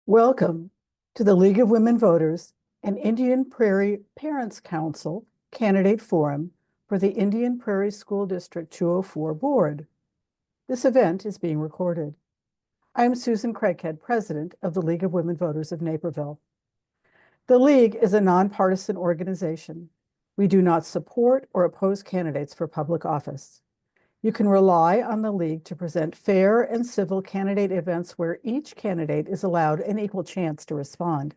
Welcome to the League of Women Voters and Indian Prairie Parents Council Candidate Forum for the Indian Prairie School District 204 Board. This event is being recorded. I am Susan Craighead, President of the League of Women Voters of Naperville. The League is a nonpartisan organization. We do not support or oppose candidates for public office. You can rely on the League to present fair and civil candidate events where each candidate is allowed an equal chance to respond.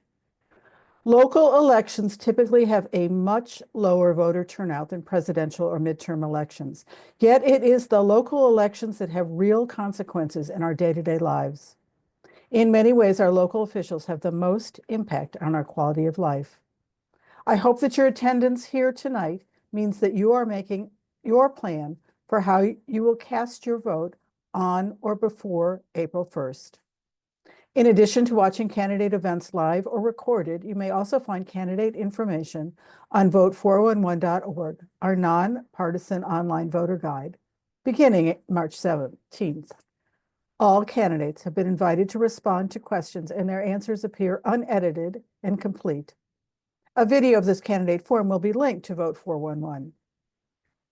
Local elections typically have a much lower voter turnout than presidential or midterm elections, yet it is the local elections that have real consequences in our day-to-day lives. In many ways, our local officials have the most impact on our quality of life. I hope that your attendance here tonight means that you are making your plan for how you will cast your vote on or before April 1st. In addition to watching candidate events live or recorded, you may also find candidate information on vote411.org, our nonpartisan online voter guide, beginning March 17th. All candidates have been invited to respond to questions, and their answers appear unedited and complete. A video of this candidate forum will be linked to Vote 411.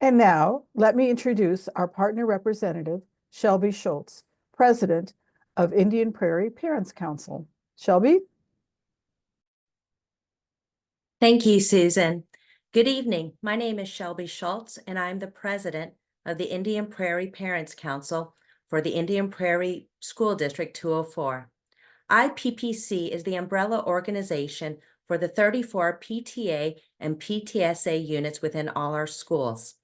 And now, let me introduce our partner representative, Shelby Schultz, President of Indian Prairie Parents Council. Shelby? Thank you, Susan. Good evening. My name is Shelby Schultz, and I'm the President of the Indian Prairie Parents Council for the Indian Prairie School District 204. IPPC is the umbrella organization for the 34 PTA and PTSA units within all our schools.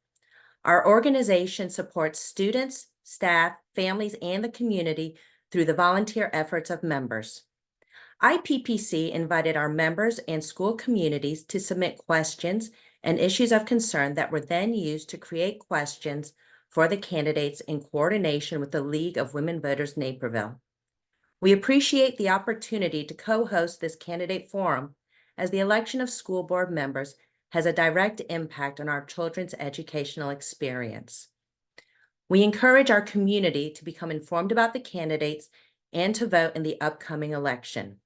Our organization supports students, staff, families, and the community through the volunteer efforts of members. IPPC invited our members and school communities to submit questions and issues of concern that were then used to create questions for the candidates in coordination with the League of Women Voters Naperville. We appreciate the opportunity to co-host this candidate forum, as the election of school board members has a direct impact on our children's educational experience. We encourage our community to become informed about the candidates and to vote in the upcoming election.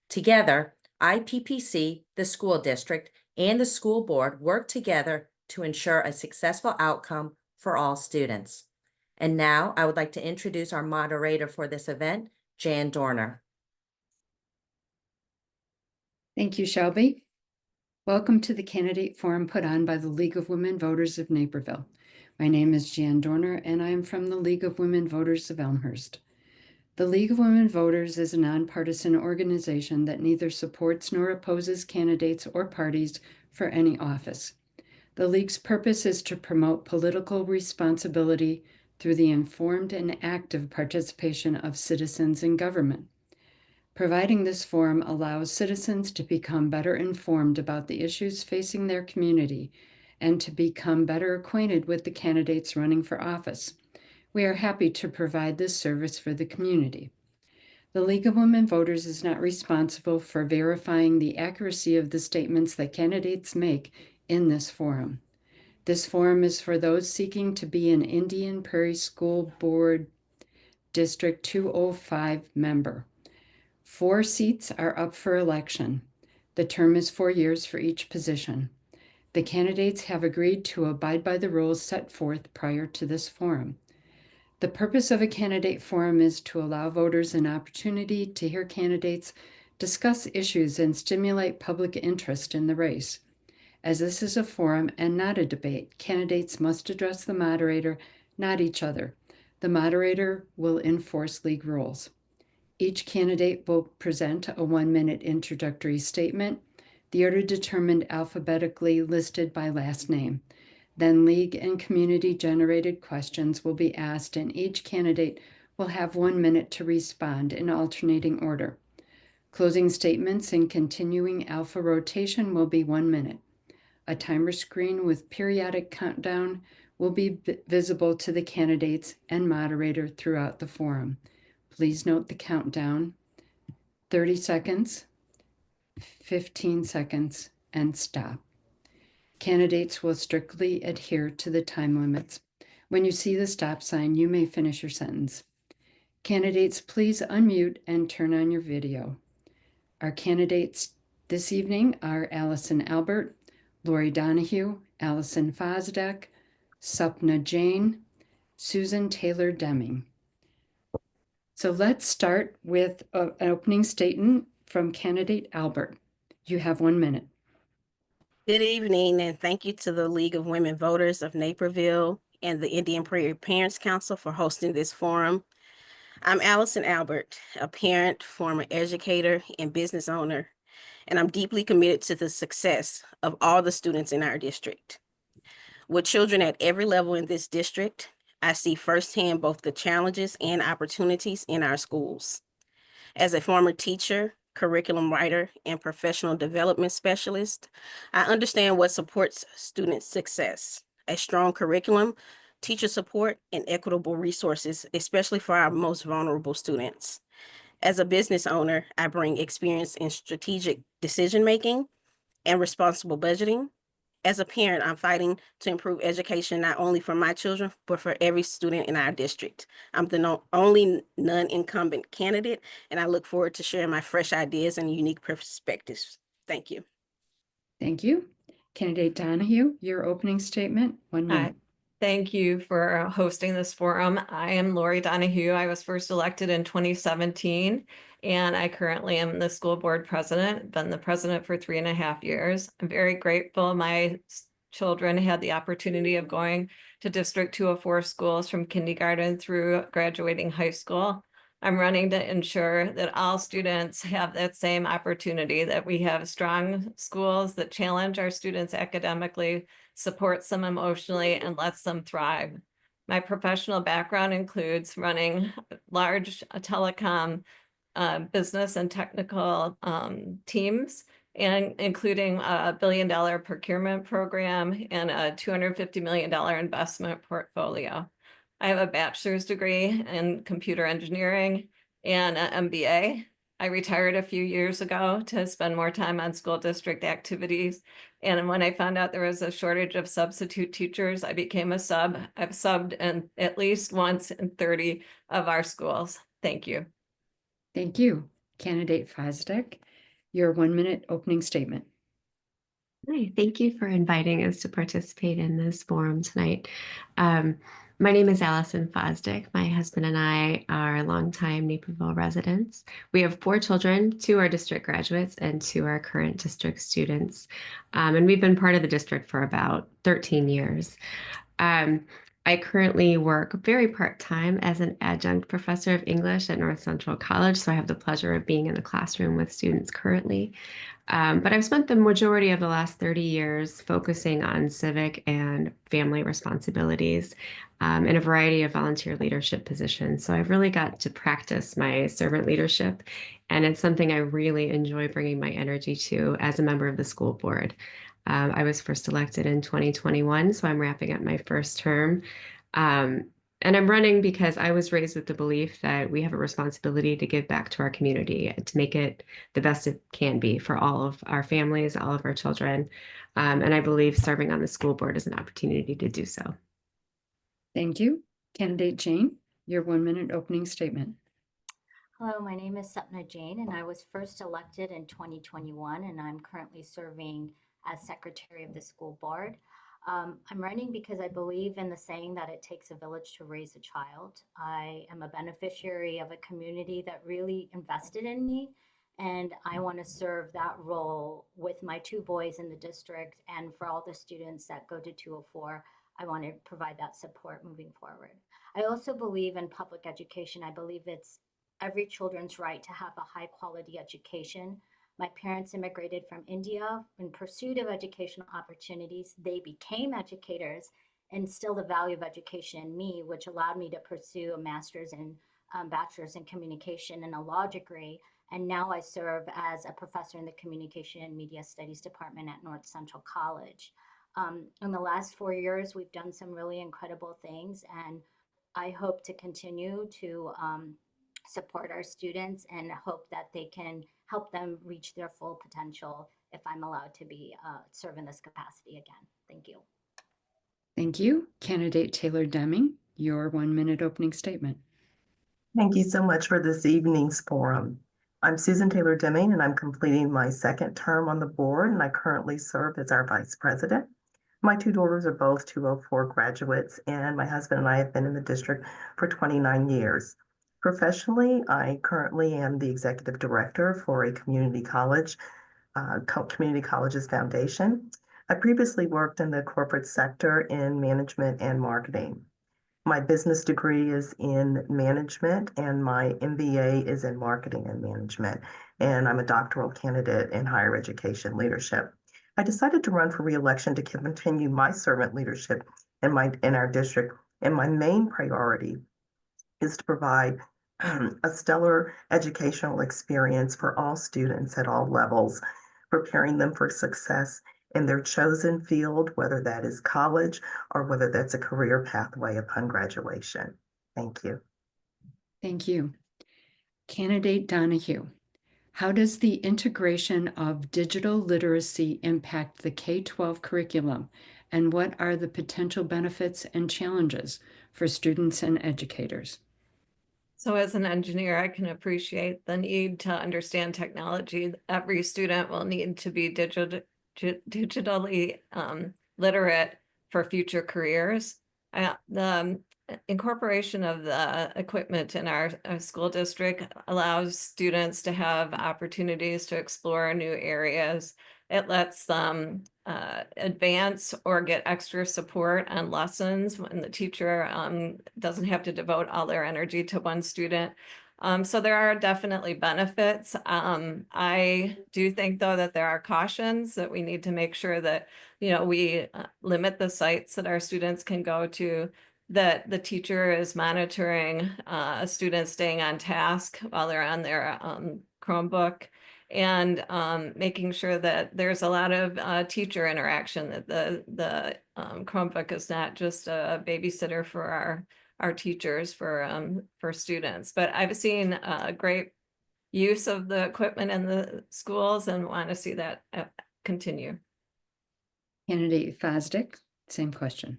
Together, IPPC, the school district, and the school board work together to ensure a successful outcome for all students. And now I would like to introduce our moderator for this event, Jan Dorner. Thank you, Shelby. Welcome to the candidate forum put on by the League of Women Voters of Naperville. My name is Jan Dorner, and I am from the League of Women Voters of Elmhurst. The League of Women Voters is a nonpartisan organization that neither supports nor opposes candidates or parties for any office. The League's purpose is to promote political responsibility through the informed and active participation of citizens in government. Providing this forum allows citizens to become better informed about the issues facing their community and to become better acquainted with the candidates running for office. We are happy to provide this service for the community. The League of Women Voters is not responsible for verifying the accuracy of the statements that candidates make in this forum. This forum is for those seeking to be an Indian Prairie School Board District 205 member. 4 seats are up for election. The term is 4 years for each position. The candidates have agreed to abide by the rules set forth prior to this forum. The purpose of a candidate forum is to allow voters an opportunity to hear candidates discuss issues and stimulate public interest in the race. As this is a forum and not a debate, candidates must address the moderator, not each other. The moderator will enforce league rules. Each candidate will present a 1-minute introductory statement, the order determined alphabetically listed by last name. Then league and community-generated questions will be asked, and each candidate will have 1 minute to respond in alternating order. Closing statements and continuing alpha rotation will be 1 minute. A timer screen with periodic countdown will be visible to the candidates and moderator throughout the forum. Please note the countdown: 30 seconds, 15 seconds, and stop. Candidates will strictly adhere to the time limits. When you see the stop sign, you may finish your sentence. Candidates, please unmute and turn on your video. Our candidates this evening are Allison Albert, Laurie Donahue, Allison Fosdick, Supna Jain, Susan Taylor-Demming. So let's start with an opening statement from candidate Albert. You have 1 minute. Good evening, and thank you to the League of Women Voters of Naperville and the Indian Prairie Parents Council for hosting this forum. I'm Allison Albert, a parent, former educator, and business owner, and I'm deeply committed to the success of all the students in our district. With children at every level in this district, I see firsthand both the challenges and opportunities in our schools. As a former teacher, curriculum writer, and professional development specialist, I understand what supports student success: a strong curriculum, teacher support, and equitable resources, especially for our most vulnerable students. As a business owner, I bring experience in strategic decision-making and responsible budgeting. As a parent, I'm fighting to improve education not only for my children, but for every student in our district. I'm the only non-incumbent candidate, and I look forward to sharing my fresh ideas and unique perspectives. Thank you. Thank you. Candidate Donahue, your opening statement, 1 minute. Thank you for hosting this forum. I am Laurie Donahue. I was first elected in 2017, and I currently am the school board president, been the president for 3.5 years. I'm very grateful my children had the opportunity of going to District 204 schools from kindergarten through graduating high school. I'm running to ensure that all students have that same opportunity, that we have strong schools that challenge our students academically, supports them emotionally, and lets them thrive. My professional background includes running large telecom business and technical teams, and including a $1 billion procurement program and a $250 million investment portfolio. I have a bachelor's degree in computer engineering and an MBA. I retired a few years ago to spend more time on school district activities. And when I found out there was a shortage of substitute teachers, I became a sub. I've subbed in at least once in 30 of our schools. Thank you. Thank you. Candidate Fosdick, your 1 minute opening statement. Hi, thank you for inviting us to participate in this forum tonight. My name is Allison Fosdick. My husband and I are longtime Naperville residents. We have 4 children. 2 are district graduates and 2 are current district students. And we've been part of the district for about 13 years. I currently work very part-time as an adjunct professor of English at North Central College, so I have the pleasure of being in the classroom with students currently. But I've spent the majority of the last 30 years focusing on civic and family responsibilities in a variety of volunteer leadership positions. So I've really got to practice my servant leadership, and it's something I really enjoy bringing my energy to as a member of the school board. I was first elected in 2021, so I'm wrapping up my first term. And I'm running because I was raised with the belief that we have a responsibility to give back to our community, to make it the best it can be for all of our families, all of our children. And I believe serving on the school board is an opportunity to do so. Thank you. Candidate Jain, your 1 minute opening statement. Hello, my name is Supna Jain, and I was first elected in 2021, and I'm currently serving as secretary of the school board. I'm running because I believe in the saying that it takes a village to raise a child. I am a beneficiary of a community that really invested in me, and I want to serve that role with my 2 boys in the district, and for all the students that go to 204, I want to provide that support moving forward. I also believe in public education. I believe it's every children's right to have a high quality education. My parents immigrated from India in pursuit of educational opportunities. They became educators, instilled the value of education in me, which allowed me to pursue a master's and bachelor's in communication and a law degree. And now I serve as a professor in the Communication and Media Studies Department at North Central College. In the last 4 years, we've done some really incredible things, and I hope to continue to support our students and hope that they can help them reach their full potential if I'm allowed to be serve in this capacity again. Thank you. Thank you. Candidate Taylor-Demming, your 1 minute opening statement. Thank you so much for this evening's forum. I'm Susan Taylor-Demming, and I'm completing my second term on the board, and I currently serve as our vice president. My two daughters are both 204 graduates, and my husband and I have been in the district for 29 years. Professionally, I currently am the executive director for a community college, Community Colleges Foundation. I previously worked in the corporate sector in management and marketing. My business degree is in management and my MBA is in marketing and management. And I'm a doctoral candidate in higher education leadership. I decided to run for re-election to continue my servant leadership in our district. And my main priority is to provide a stellar educational experience for all students at all levels, preparing them for success in their chosen field, whether that is college or whether that's a career pathway upon graduation. Thank you. Thank you. Candidate Donahue, how does the integration of digital literacy impact the K-12 curriculum, and what are the potential benefits and challenges for students and educators? So as an engineer, I can appreciate the need to understand technology. Every student will need to be digitally literate for future careers. The incorporation of the equipment in our school district allows students to have opportunities to explore new areas. It lets them advance or get extra support on lessons when the teacher doesn't have to devote all their energy to one student. So there are definitely benefits. I do think, though, that there are cautions that we need to make sure that, we limit the sites that our students can go to, that the teacher is monitoring a student staying on task while they're on their Chromebook, and making sure that there's a lot of teacher interaction, that the Chromebook is not just a babysitter for our teachers, for students. But I've seen a great use of the equipment in the schools and want to see that continue. Candidate Fosdick, same question.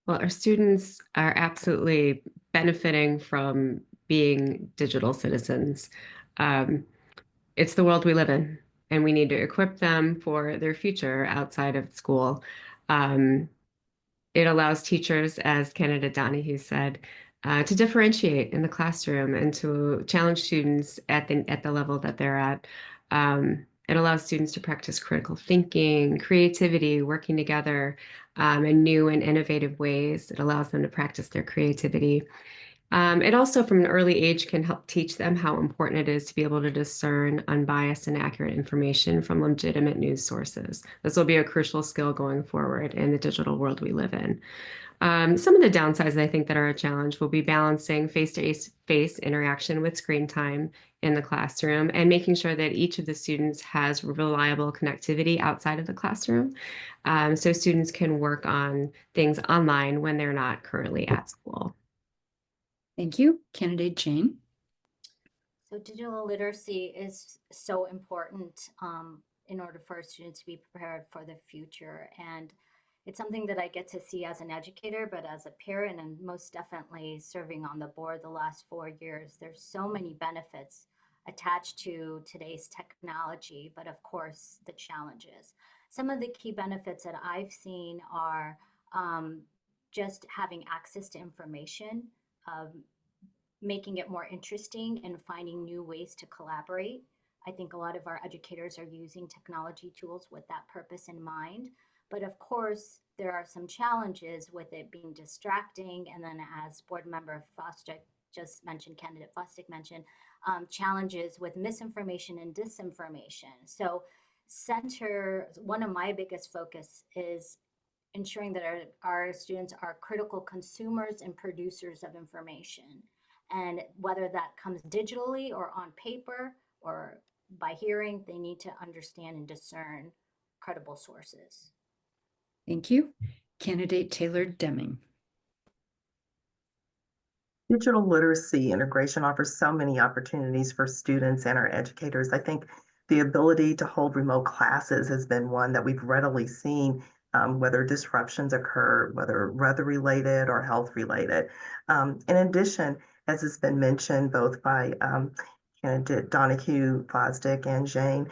Well, our students are absolutely benefiting from being digital citizens. It's the world we live in, and we need to equip them for their future outside of school. It allows teachers, as candidate Donahue said, to differentiate in the classroom and to challenge students at the level that they're at. It allows students to practice critical thinking, creativity, working together in new and innovative ways. It allows them to practice their creativity. It also, from an early age, can help teach them how important it is to be able to discern unbiased and accurate information from legitimate news sources. This will be a crucial skill going forward in the digital world we live in. Some of the downsides, I think, that are a challenge will be balancing face-to-face interaction with screen time in the classroom and making sure that each of the students has reliable connectivity outside of the classroom, so students can work on things online when they're not currently at school. Thank you. Candidate Jain. So digital literacy is so important in order for our students to be prepared for the future. And it's something that I get to see as an educator, but as a parent, and most definitely serving on the board the last 4 years, there's so many benefits attached to today's technology, but of course the challenges. Some of the key benefits that I've seen are just having access to information, making it more interesting and finding new ways to collaborate. I think a lot of our educators are using technology tools with that purpose in mind. But of course, there are some challenges with it being distracting. And then as board member Fosdick just mentioned, candidate Fosdick mentioned, challenges with misinformation and disinformation. So one of my biggest focus is ensuring that our students are critical consumers and producers of information. And whether that comes digitally or on paper or by hearing, they need to understand and discern credible sources. Thank you. Candidate Taylor-Demming. Digital literacy integration offers so many opportunities for students and our educators. I think the ability to hold remote classes has been one that we've readily seen, whether disruptions occur, whether weather related or health related. In addition, as has been mentioned both by candidate Donahue, Fosdick, and Jain,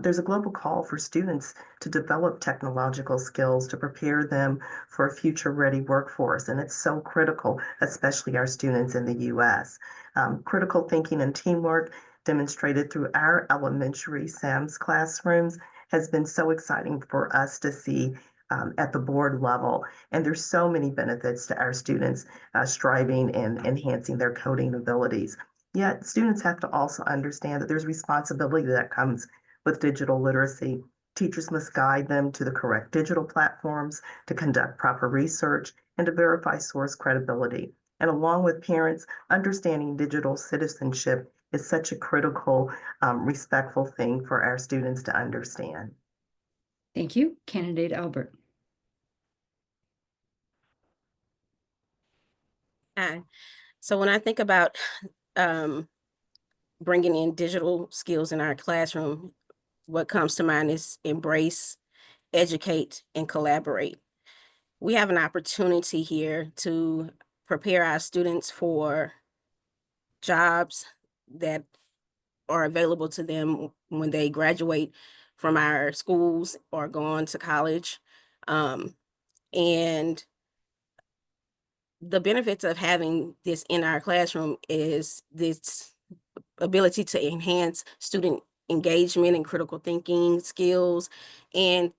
there's a global call for students to develop technological skills to prepare them for a future-ready workforce, and it's so critical, especially our students in the U.S. Critical thinking and teamwork demonstrated through our elementary SAMS classrooms has been so exciting for us to see at the board level. And there's so many benefits to our students striving and enhancing their coding abilities. Yet students have to also understand that there's responsibility that comes with digital literacy. Teachers must guide them to the correct digital platforms, to conduct proper research, and to verify source credibility. And along with parents, understanding digital citizenship is such a critical, respectful thing for our students to understand. Thank you. Candidate Albert. Hi. So when I think about bringing in digital skills in our classroom, what comes to mind is embrace, educate, and collaborate. We have an opportunity here to prepare our students for jobs that are available to them when they graduate from our schools or go on to college. And the benefits of having this in our classroom is this ability to enhance student engagement and critical thinking skills and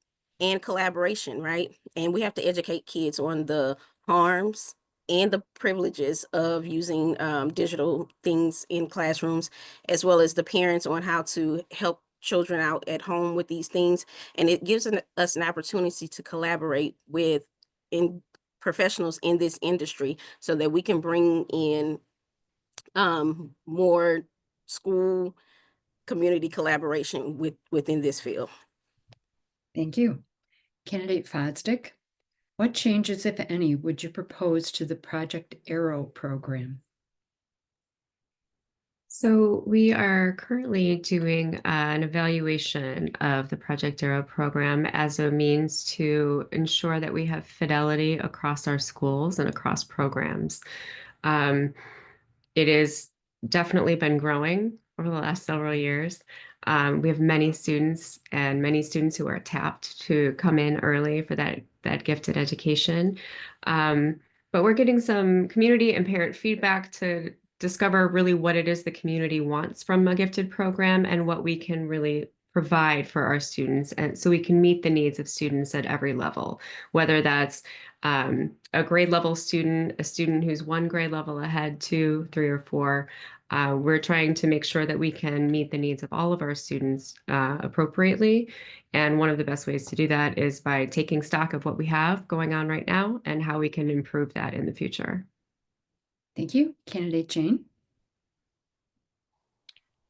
collaboration, right? And we have to educate kids on the harms and the privileges of using digital things in classrooms, as well as the parents on how to help children out at home with these things. And it gives us an opportunity to collaborate with professionals in this industry so that we can bring in more school community collaboration within this field. Thank you. Candidate Fosdick, what changes, if any, would you propose to the Project Arrow program? So we are currently doing an evaluation of the Project Arrow program as a means to ensure that we have fidelity across our schools and across programs. It has definitely been growing over the last several years. We have many students who are tapped to come in early for that gifted education. But we're getting some community and parent feedback to discover really what it is the community wants from a gifted program and what we can really provide for our students, and so we can meet the needs of students at every level, whether that's a grade level student, a student who's one grade level ahead, 2, 3, or 4. We're trying to make sure that we can meet the needs of all of our students appropriately. And one of the best ways to do that is by taking stock of what we have going on right now and how we can improve that in the future. Thank you. Candidate Jain.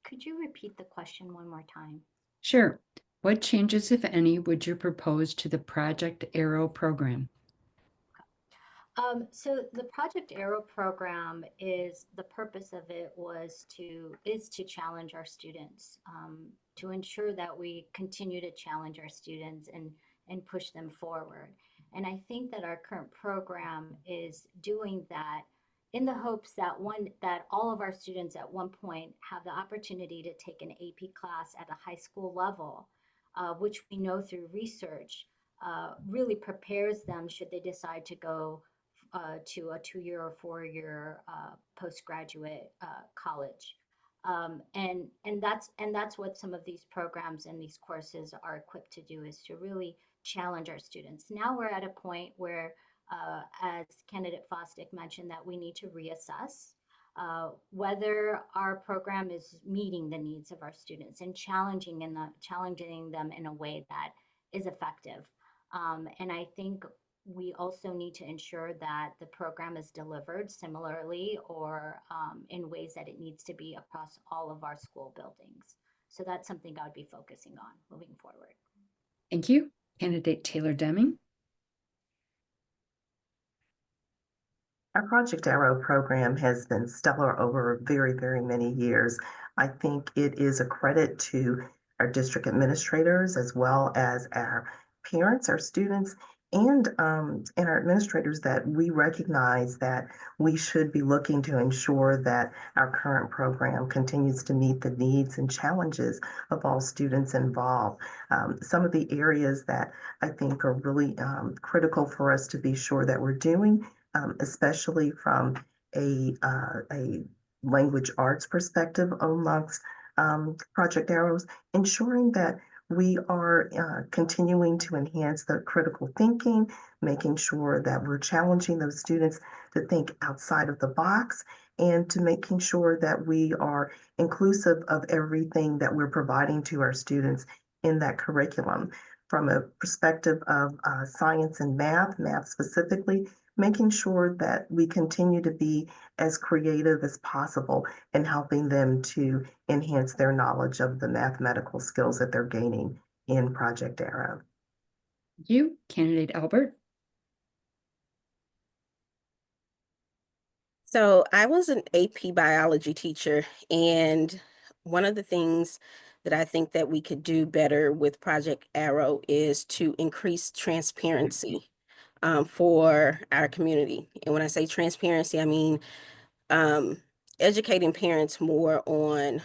Could you repeat the question one more time? Sure. What changes, if any, would you propose to the Project Arrow program? So the Project Arrow program the purpose of it is to challenge our students, to ensure that we continue to challenge our students and push them forward. And I think that our current program is doing that in the hopes that that all of our students at one point have the opportunity to take an AP class at a high school level, which we know through research really prepares them should they decide to go to a 2-year or 4-year postgraduate college. And that's what some of these programs and these courses are equipped to do, is to really challenge our students. Now we're at a point where, as candidate Fosdick mentioned, that we need to reassess whether our program is meeting the needs of our students and challenging them in a way that is effective. And I think we also need to ensure that the program is delivered similarly or in ways that it needs to be across all of our school buildings. So that's something I would be focusing on moving forward. Thank you. Candidate Taylor-Demming. Our Project Arrow program has been stellar over very, very many years. I think it is a credit to our district administrators as well as our parents, our students, and our administrators that we recognize that we should be looking to ensure that our current program continues to meet the needs and challenges of all students involved. Some of the areas that I think are really critical for us to be sure that we're doing, especially from a language arts perspective amongst Project Arrows, ensuring that we are continuing to enhance the critical thinking, making sure that we're challenging those students to think outside of the box and to making sure that we are inclusive of everything that we're providing to our students in that curriculum. From a perspective of science and math specifically, making sure that we continue to be as creative as possible in helping them to enhance their knowledge of the mathematical skills that they're gaining in Project Arrow. Thank you. Candidate Albert. So I was an AP biology teacher, and one of the things that I think that we could do better with Project Arrow is to increase transparency for our community. And when I say transparency, I mean educating parents more on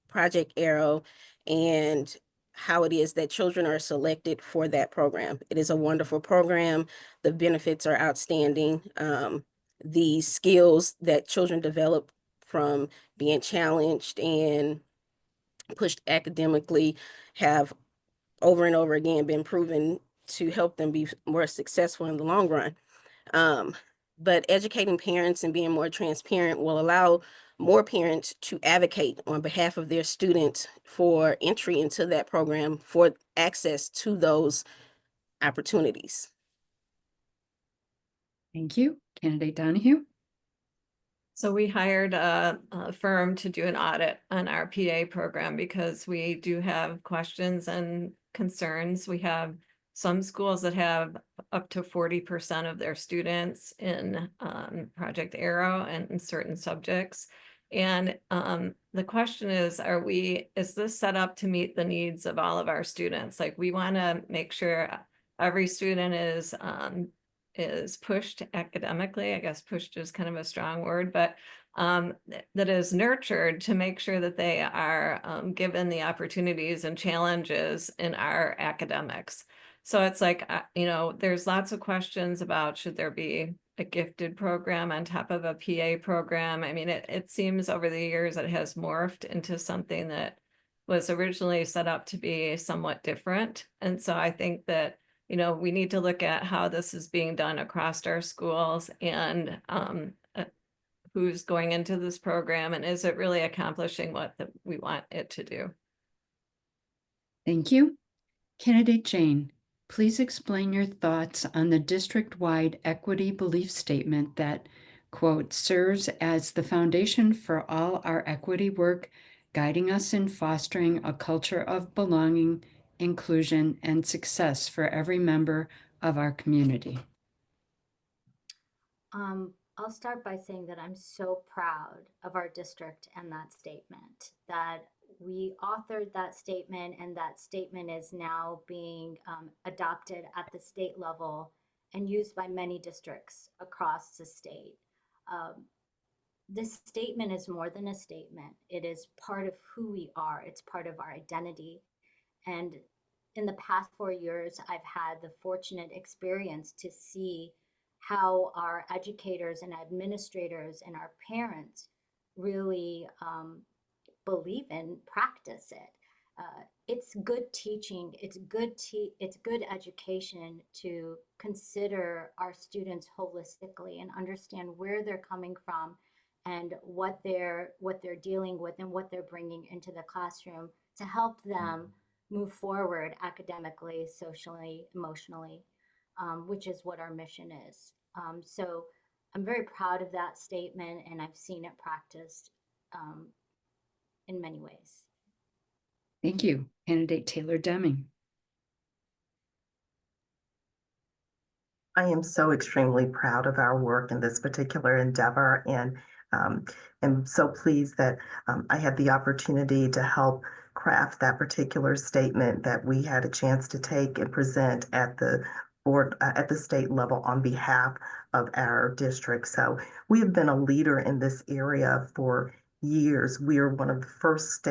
Project Arrow and how it is that children are selected for that program. It is a wonderful program. The benefits are outstanding. The skills that children develop from being challenged and pushed academically have over and over again been proven to help them be more successful in the long run. But educating parents and being more transparent will allow more parents to advocate on behalf of their students for entry into that program for access to those opportunities. Thank you. Candidate Donahue. So we hired a firm to do an audit on our PA program because we do have questions and concerns. We have some schools that have up to 40% of their students in Project Arrow and in certain subjects. And the question is this set up to meet the needs of all of our students? Like, we want to make sure every student is pushed academically. I guess pushed is kind of a strong word, but that is nurtured to make sure that they are given the opportunities and challenges in our academics. So it's like, there's lots of questions about, should there be a gifted program on top of a PA program? I mean, it seems over the years it has morphed into something that was originally set up to be somewhat different. And so I think that we need to look at how this is being done across our schools and who's going into this program and is it really accomplishing what we want it to do? Thank you. Candidate Jain, please explain your thoughts on the district-wide equity belief statement that, quote, serves as the foundation for all our equity work, guiding us in fostering a culture of belonging, inclusion, and success for every member of our community. I'll start by saying that I'm so proud of our district and that statement, that we authored that statement, and that statement is now being adopted at the state level and used by many districts across the state. This statement is more than a statement. It is part of who we are. It's part of our identity. And in the past 4 years, I've had the fortunate experience to see how our educators and administrators and our parents really believe and practice it. It's good teaching. It's good education to consider our students holistically and understand where they're coming from and what they're dealing with and what they're bringing into the classroom to help them move forward academically, socially, emotionally, which is what our mission is. So I'm very proud of that statement, and I've seen it practiced in many ways. Thank you. Candidate Taylor-Demming. I am so extremely proud of our work in this particular endeavor, and am so pleased that I had the opportunity to help craft that particular statement that we had a chance to take and present at the board at the state level on behalf of our district. So we have been a leader in this area for years. We are one of the first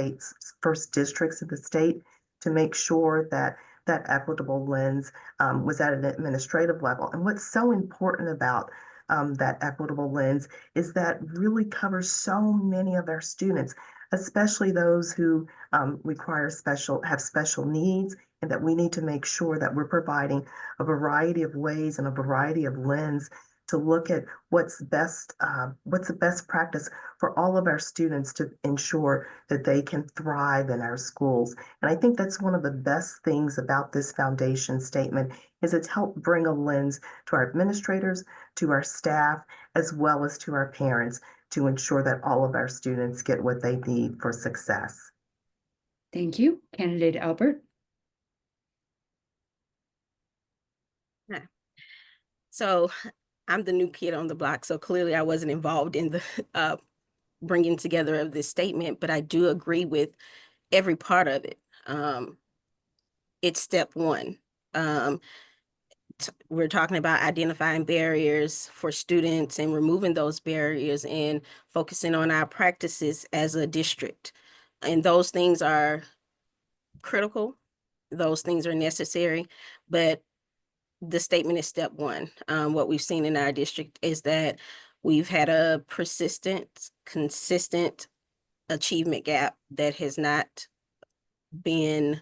districts in the state to make sure that that equitable lens was at an administrative level. And what's so important about that equitable lens is that really covers so many of our students, especially those who have special needs, and that we need to make sure that we're providing a variety of ways and a variety of lens to look at what's the best practice for all of our students to ensure that they can thrive in our schools. And I think that's one of the best things about this foundation statement is it's helped bring a lens to our administrators, to our staff, as well as to our parents to ensure that all of our students get what they need for success. Thank you. Candidate Albert. So I'm the new kid on the block, so clearly I wasn't involved in the bringing together of this statement, but I do agree with every part of it. It's step one. We're talking about identifying barriers for students and removing those barriers and focusing on our practices as a district. And those things are critical. Those things are necessary, but the statement is step one. What we've seen in our district is that we've had a persistent, consistent achievement gap that has not been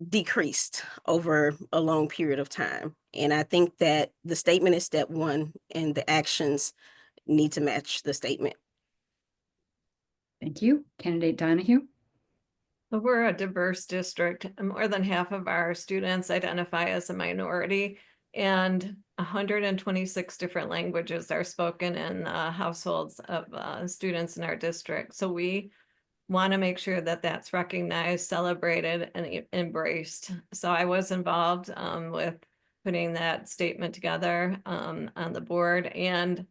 decreased over a long period of time. And I think that the statement is step one and the actions need to match the statement. Thank you. Candidate Donahue. So we're a diverse district. More than half of our students identify as a minority, and 126 different languages are spoken in households of students in our district. So we want to make sure that that's recognized, celebrated, and embraced. So I was involved with putting that statement together on the board. And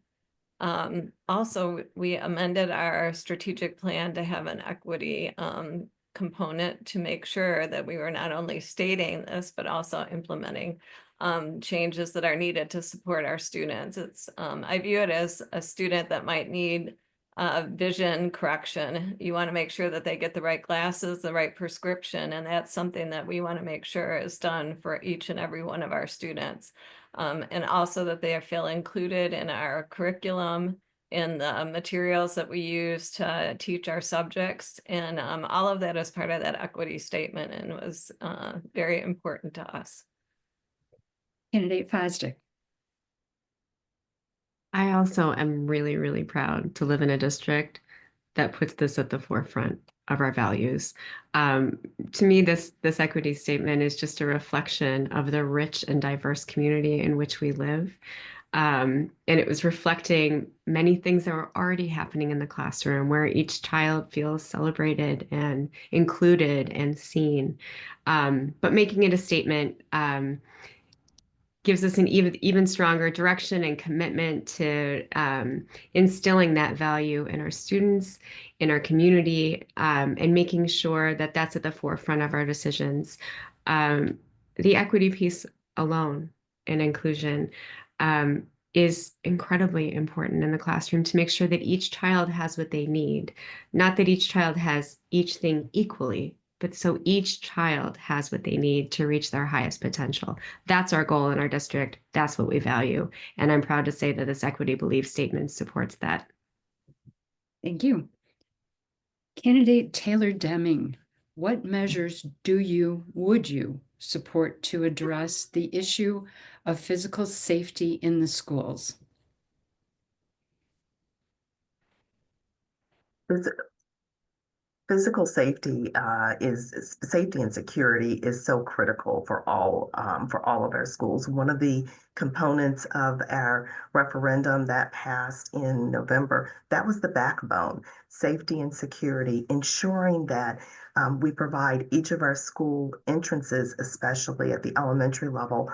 also we amended our strategic plan to have an equity component to make sure that we were not only stating this, but also implementing changes that are needed to support our students. I view it as a student that might need vision correction. You want to make sure that they get the right glasses, the right prescription, and that's something that we want to make sure is done for each and every one of our students. And also that they feel included in our curriculum, in the materials that we use to teach our subjects. And all of that is part of that equity statement and was very important to us. Candidate Fosdick. I also am really, really proud to live in a district that puts this at the forefront of our values. To me, this equity statement is just a reflection of the rich and diverse community in which we live. And it was reflecting many things that were already happening in the classroom, where each child feels celebrated and included and seen. But making it a statement gives us an even stronger direction and commitment to instilling that value in our students, in our community, and making sure that that's at the forefront of our decisions. The equity piece alone and inclusion is incredibly important in the classroom to make sure that each child has what they need. Not that each child has each thing equally, but so each child has what they need to reach their highest potential. That's our goal in our district. That's what we value. And I'm proud to say that this equity belief statement supports that. Thank you. Candidate Taylor-Demming, what measures would you support to address the issue of physical safety in the schools? Physical safety safety and security is so critical for all of our schools. One of the components of our referendum that passed in November, that was the backbone: safety and security, ensuring that we provide each of our school entrances, especially at the elementary level,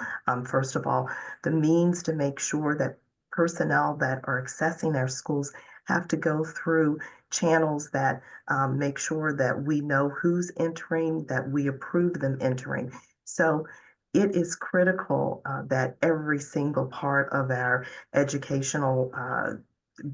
first of all, the means to make sure that personnel that are accessing our schools have to go through channels that make sure that we know who's entering, that we approve them entering. So it is critical that every single part of our educational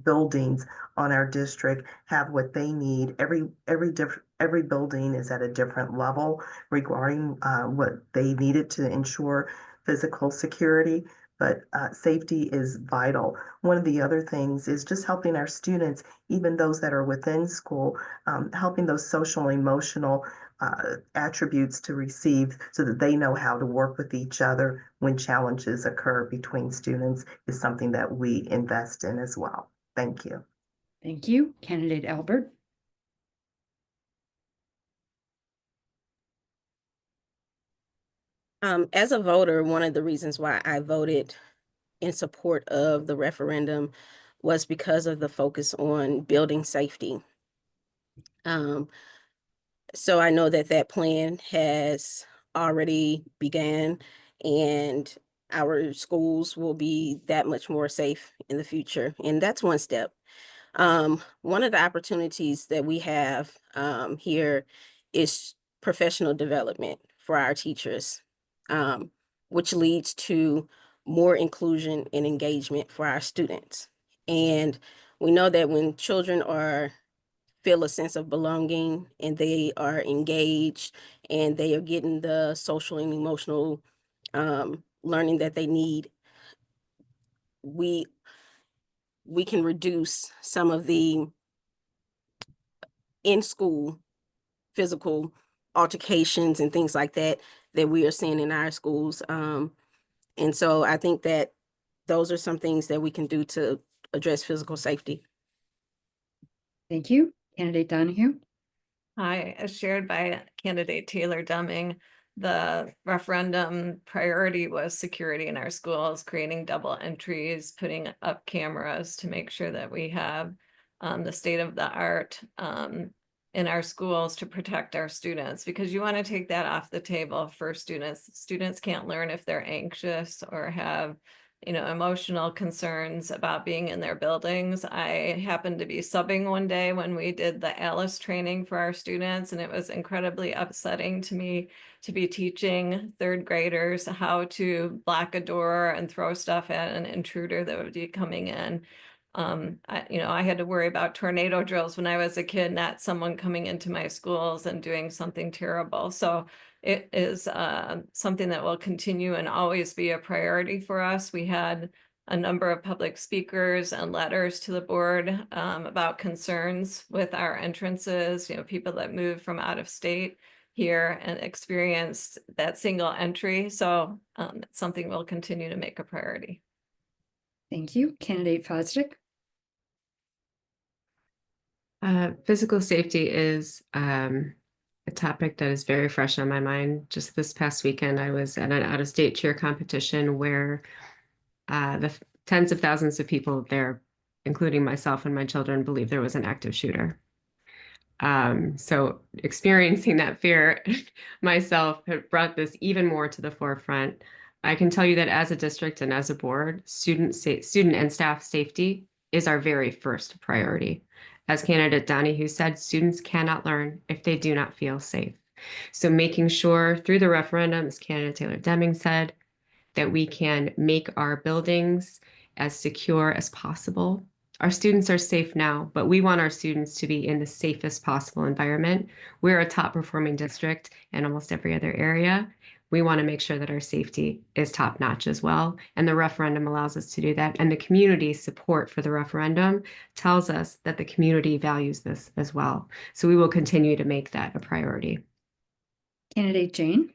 buildings on our district have what they need. Every building is at a different level regarding what they needed to ensure physical security, but safety is vital. One of the other things is just helping our students, even those that are within school, helping those social and emotional attributes to receive so that they know how to work with each other when challenges occur between students is something that we invest in as well. Thank you. Thank you. Candidate Albert. As a voter, one of the reasons why I voted in support of the referendum was because of the focus on building safety. So I know that that plan has already began, and our schools will be that much more safe in the future. And that's one step. One of the opportunities that we have here is professional development for our teachers, which leads to more inclusion and engagement for our students. And we know that when children feel a sense of belonging and they are engaged and they are getting the social and emotional learning that they need, we can reduce some of the in-school physical altercations and things like that that we are seeing in our schools. And so I think that those are some things that we can do to address physical safety. Thank you. Candidate Donahue. Hi, as shared by candidate Taylor-Demming, the referendum priority was security in our schools, creating double entries, putting up cameras to make sure that we have the state of the art in our schools to protect our students, because you want to take that off the table for students. Students can't learn if they're anxious or have emotional concerns about being in their buildings. I happened to be subbing one day when we did the Alice training for our students, and it was incredibly upsetting to me to be teaching third graders how to block a door and throw stuff at an intruder that would be coming in. I had to worry about tornado drills when I was a kid, not someone coming into my schools and doing something terrible. So it is something that will continue and always be a priority for us. We had a number of public speakers and letters to the board about concerns with our entrances, people that moved from out of state here and experienced that single entry. So it's something we'll continue to make a priority. Thank you. Candidate Fosdick. Physical safety is a topic that is very fresh on my mind. Just this past weekend, I was at an out-of-state cheer competition where the tens of thousands of people there, including myself and my children, believe there was an active shooter. So experiencing that fear myself have brought this even more to the forefront. I can tell you that as a district and as a board, student and staff safety is our very first priority. As candidate Donahue said, students cannot learn if they do not feel safe. So making sure through the referendum, as candidate Taylor-Demming said, that we can make our buildings as secure as possible. Our students are safe now, but we want our students to be in the safest possible environment. We're a top performing district in almost every other area. We want to make sure that our safety is top notch as well. And the referendum allows us to do that. And the community support for the referendum tells us that the community values this as well. So we will continue to make that a priority. Candidate Jain.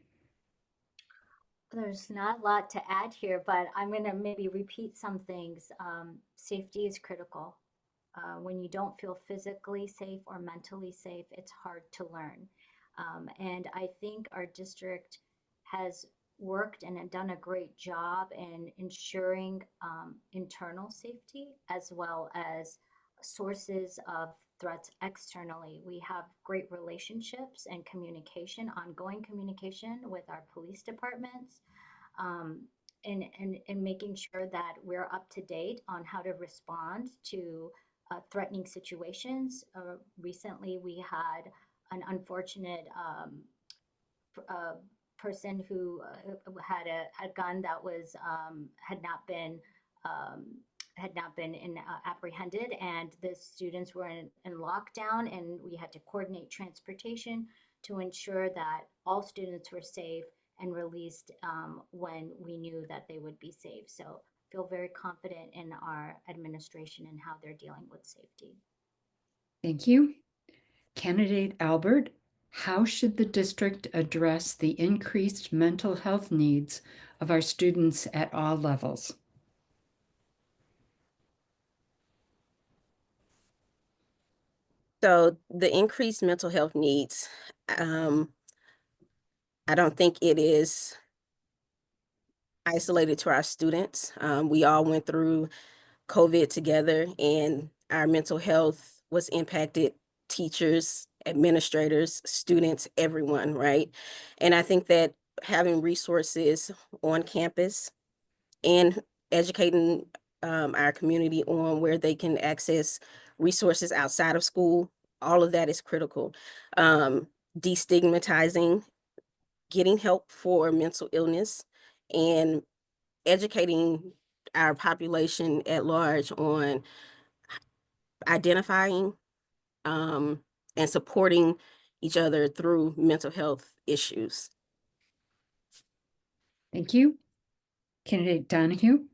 There's not a lot to add here, but I'm going to maybe repeat some things. Safety is critical. When you don't feel physically safe or mentally safe, it's hard to learn. And I think our district has worked and done a great job in ensuring internal safety as well as sources of threats externally. We have great relationships and communication, ongoing communication with our police departments, and making sure that we're up to date on how to respond to threatening situations. Recently, we had an unfortunate person who had a gun that was had not been apprehended, and the students were in lockdown, and we had to coordinate transportation to ensure that all students were safe and released when we knew that they would be safe. So feel very confident in our administration and how they're dealing with safety. Thank you. Candidate Albert, how should the district address the increased mental health needs of our students at all levels? So the increased mental health needs, I don't think it is isolated to our students. We all went through COVID together, and our mental health was impacted, teachers, administrators, students, everyone, right? And I think that having resources on campus and educating our community on where they can access resources outside of school, all of that is critical. Destigmatizing, getting help for mental illness, and educating our population at large on identifying and supporting each other through mental health issues. Thank you. Candidate Donahue?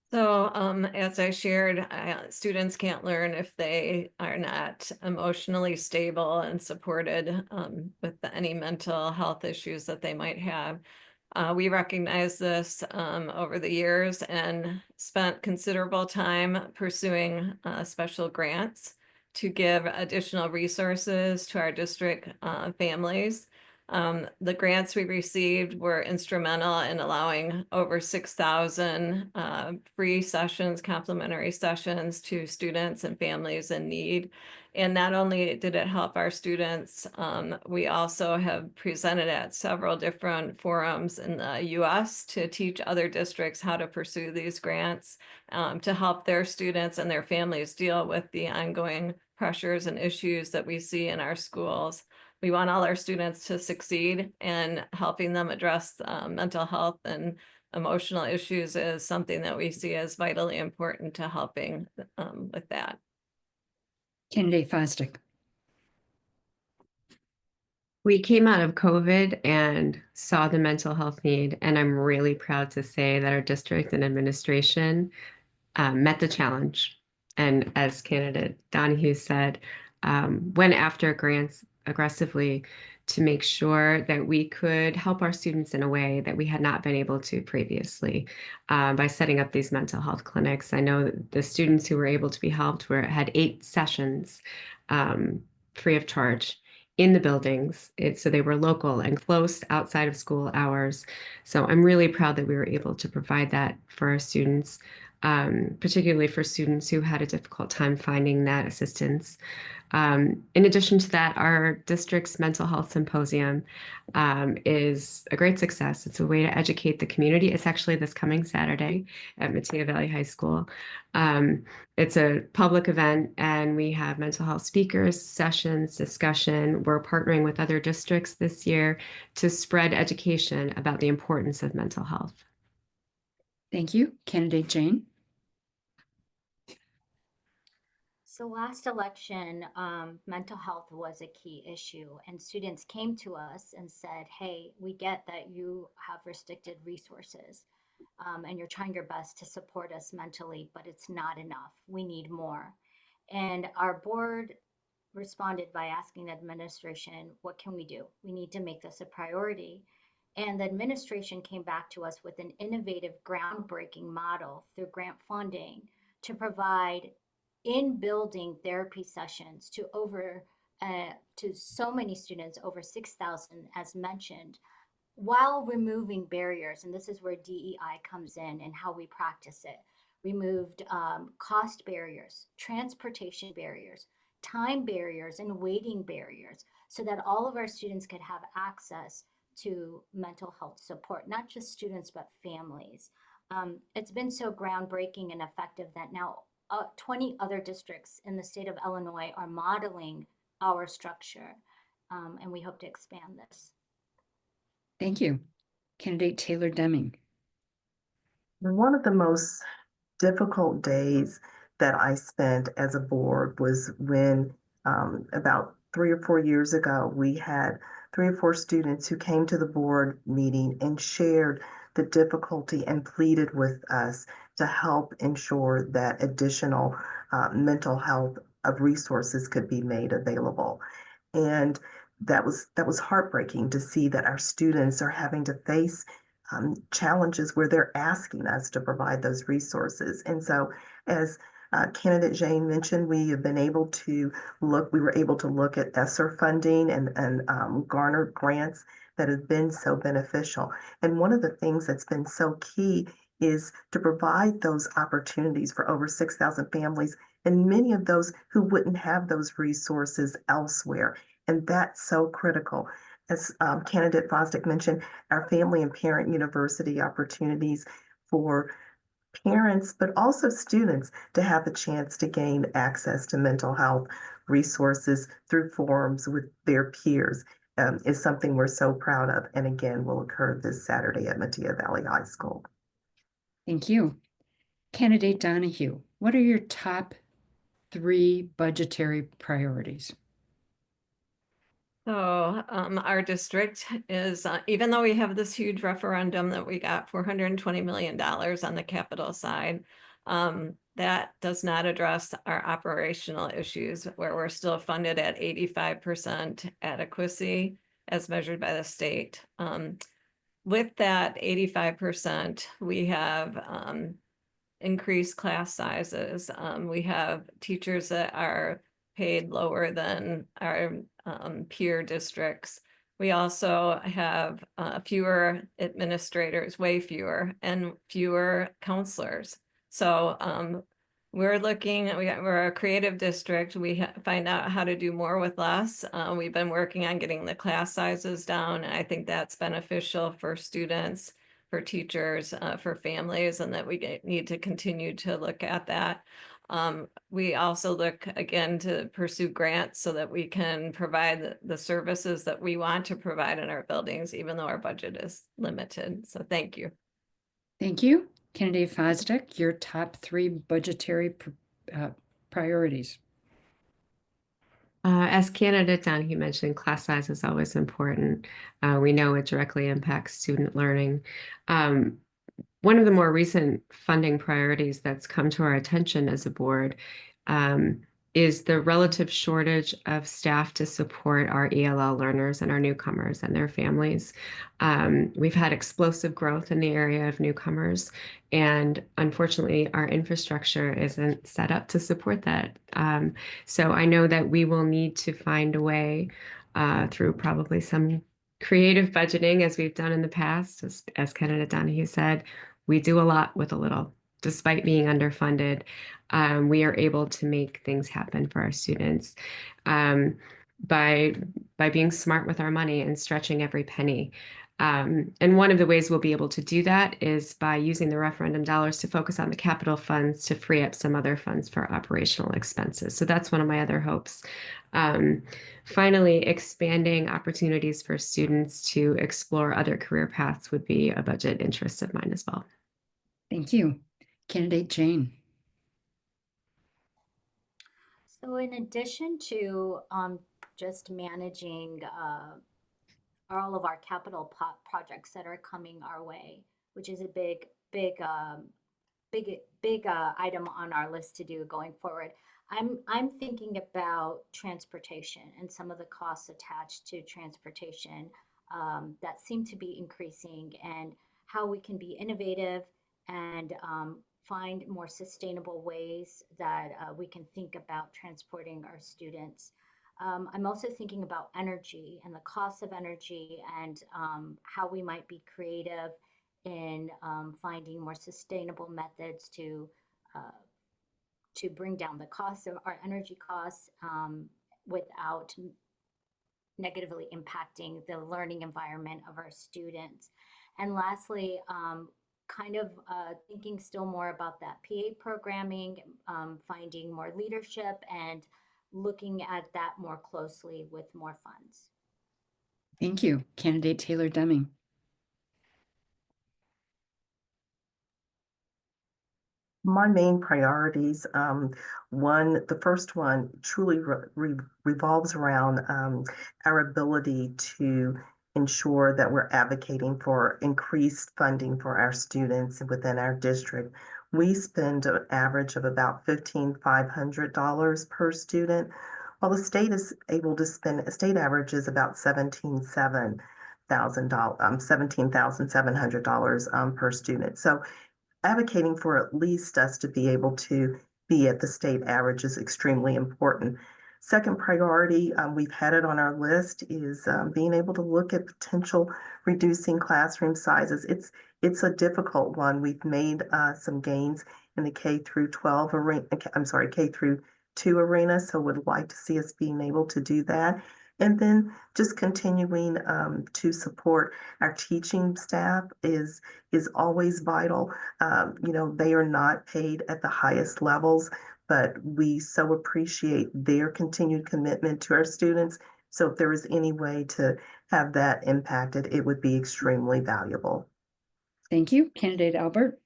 So as I shared, students can't learn if they are not emotionally stable and supported with any mental health issues that they might have. We recognize this over the years and spent considerable time pursuing special grants to give additional resources to our district families. The grants we received were instrumental in allowing over 6,000 free sessions, complimentary sessions to students and families in need. And not only did it help our students, we also have presented at several different forums in the US to teach other districts how to pursue these grants to help their students and their families deal with the ongoing pressures and issues that we see in our schools. We want all our students to succeed, and helping them address mental health and emotional issues is something that we see as vitally important to helping with that. Candidate Fosdick? We came out of COVID and saw the mental health need, and I'm really proud to say that our district and administration met the challenge. And as candidate Donahue said, went after grants aggressively to make sure that we could help our students in a way that we had not been able to previously by setting up these mental health clinics. I know that the students who were able to be helped had 8 sessions free of charge in the buildings. So they were local and close outside of school hours. So I'm really proud that we were able to provide that for our students, particularly for students who had a difficult time finding that assistance. In addition to that, our district's mental health symposium is a great success. It's a way to educate the community. It's actually this coming Saturday at Mateo Valley High School. It's a public event, and we have mental health speakers, sessions, discussion. We're partnering with other districts this year to spread education about the importance of mental health. Thank you. Candidate Jain? So last election, mental health was a key issue, and students came to us and said, hey, we get that you have restricted resources and you're trying your best to support us mentally, but it's not enough. We need more. And our board responded by asking the administration, what can we do? We need to make this a priority. And the administration came back to us with an innovative, groundbreaking model through grant funding to provide in-building therapy sessions to so many students, over 6,000 as mentioned, while removing barriers. And this is where DEI comes in and how we practice it. Removed cost barriers, transportation barriers, time barriers, and waiting barriers, so that all of our students could have access to mental health support, not just students, but families. It's been so groundbreaking and effective that now 20 other districts in the state of Illinois are modeling our structure, and we hope to expand this. Thank you. Candidate Taylor-Demming. One of the most difficult days that I spent as a board was when about 3 or 4 years ago, we had 3 or 4 students who came to the board meeting and shared the difficulty and pleaded with us to help ensure that additional mental health resources could be made available. And that was heartbreaking to see that our students are having to face challenges where they're asking us to provide those resources. And so, as candidate Jane mentioned, we have been able to we were able to look at ESSER funding and garner grants that have been so beneficial. And one of the things that's been so key is to provide those opportunities for over 6,000 families, and many of those who wouldn't have those resources elsewhere. And that's so critical. As candidate Fosdick mentioned, our family and parent university opportunities for parents, but also students to have the chance to gain access to mental health resources through forums with their peers is something we're so proud of. And again, will occur this Saturday at Mattia Valley High School. Thank you. Candidate Donahue, what are your top 3 budgetary priorities? So our district is, even though we have this huge referendum that we got $420 million on the capital side, that does not address our operational issues where we're still funded at 85% adequacy as measured by the state. With that 85%, we have increased class sizes. We have teachers that are paid lower than our peer districts. We also have fewer administrators, way fewer, and fewer counselors. So we're looking, we're a creative district. We find out how to do more with less. We've been working on getting the class sizes down, and I think that's beneficial for students, for teachers, for families, and that we need to continue to look at that. We also look again to pursue grants so that we can provide the services that we want to provide in our buildings, even though our budget is limited. So thank you. Thank you. Candidate Fosdick, your top 3 budgetary priorities. As candidate Donahue mentioned, class size is always important. We know it directly impacts student learning. One of the more recent funding priorities that's come to our attention as a board is the relative shortage of staff to support our ELL learners and our newcomers and their families. We've had explosive growth in the area of newcomers, and unfortunately, our infrastructure isn't set up to support that. So I know that we will need to find a way through probably some creative budgeting, as we've done in the past. As candidate Donahue said, we do a lot with a little. Despite being underfunded, we are able to make things happen for our students by being smart with our money and stretching every penny. And one of the ways we'll be able to do that is by using the referendum dollars to focus on the capital funds to free up some other funds for operational expenses. So that's one of my other hopes. Finally, expanding opportunities for students to explore other career paths would be a budget interest of mine as well. Thank you. Candidate Jane. So in addition to just managing all of our capital projects that are coming our way, which is a big item on our list to do going forward, I'm thinking about transportation and some of the costs attached to transportation that seem to be increasing, and how we can be innovative and find more sustainable ways that we can think about transporting our students. I'm also thinking about energy and the cost of energy, and how we might be creative in finding more sustainable methods to bring down the cost of our energy costs without negatively impacting the learning environment of our students. And lastly, thinking still more about that PA programming, finding more leadership and looking at that more closely with more funds. Thank you. Candidate Taylor-Demming. My main priorities, the first one truly revolves around our ability to ensure that we're advocating for increased funding for our students within our district. We spend an average of about $15,500 per student, while the state is able to spend, a state average is about $17,700 per student. So advocating for at least us to be able to be at the state average is extremely important. Second priority, we've had it on our list, is being able to look at potential reducing classroom sizes. It's a difficult one. We've made some gains in the K through 12 arena, K through 2 arena, so would like to see us being able to do that. And then just continuing to support our teaching staff is always vital. They are not paid at the highest levels, but we so appreciate their continued commitment to our students. So if there is any way to have that impacted, it would be extremely valuable. Thank you. Candidate Albert.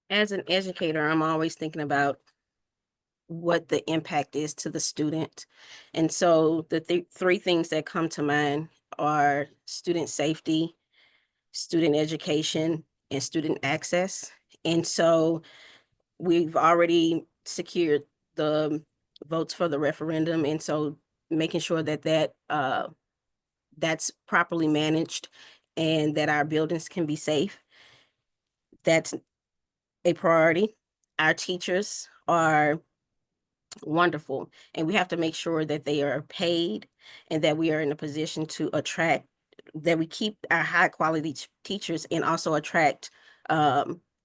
As an educator, I'm always thinking about what the impact is to the student. And so the three things that come to mind are student safety, student education, and student access. And so we've already secured the votes for the referendum. And so making sure that that's properly managed and that our buildings can be safe, that's a priority. Our teachers are wonderful, and we have to make sure that they are paid and that we are in a position to attract, that we keep our high quality teachers and also attract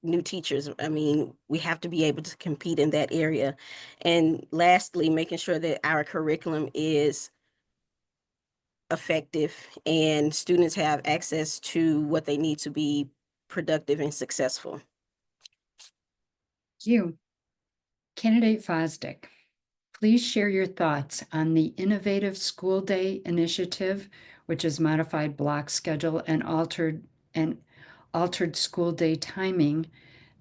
new teachers. I mean, we have to be able to compete in that area. And lastly, making sure that our curriculum is effective and students have access to what they need to be productive and successful. Thank you. Candidate Fosdick, please share your thoughts on the Innovative School Day Initiative, which has modified block schedule and altered school day timing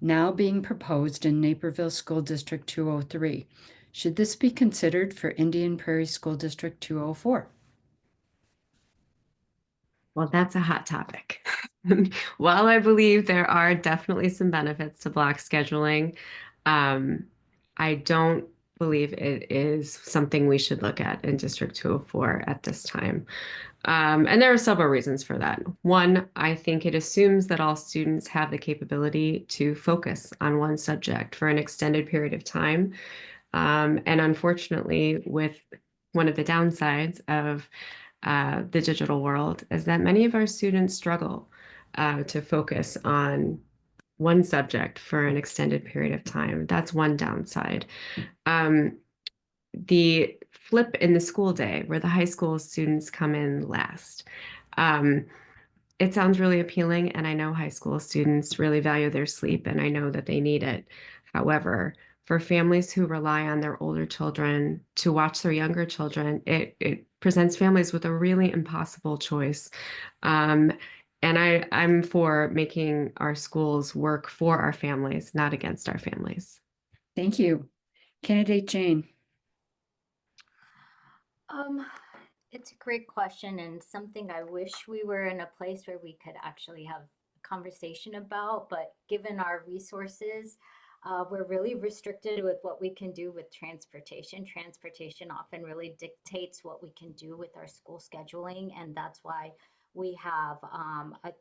now being proposed in Naperville School District 203. Should this be considered for Indian Prairie School District 204? Well, that's a hot topic. While I believe there are definitely some benefits to block scheduling, I don't believe it is something we should look at in District 204 at this time. And there are several reasons for that. One, I think it assumes that all students have the capability to focus on one subject for an extended period of time. And unfortunately, with one of the downsides of the digital world is that many of our students struggle to focus on one subject for an extended period of time. That's one downside. The flip in the school day where the high school students come in last. It sounds really appealing, and I know high school students really value their sleep, and I know that they need it. However, for families who rely on their older children to watch their younger children, it presents families with a really impossible choice. And I'm for making our schools work for our families, not against our families. Thank you. Candidate Jain. It's a great question and something I wish we were in a place where we could actually have a conversation about, but given our resources, we're really restricted with what we can do with transportation. Transportation often really dictates what we can do with our school scheduling, and that's why we have a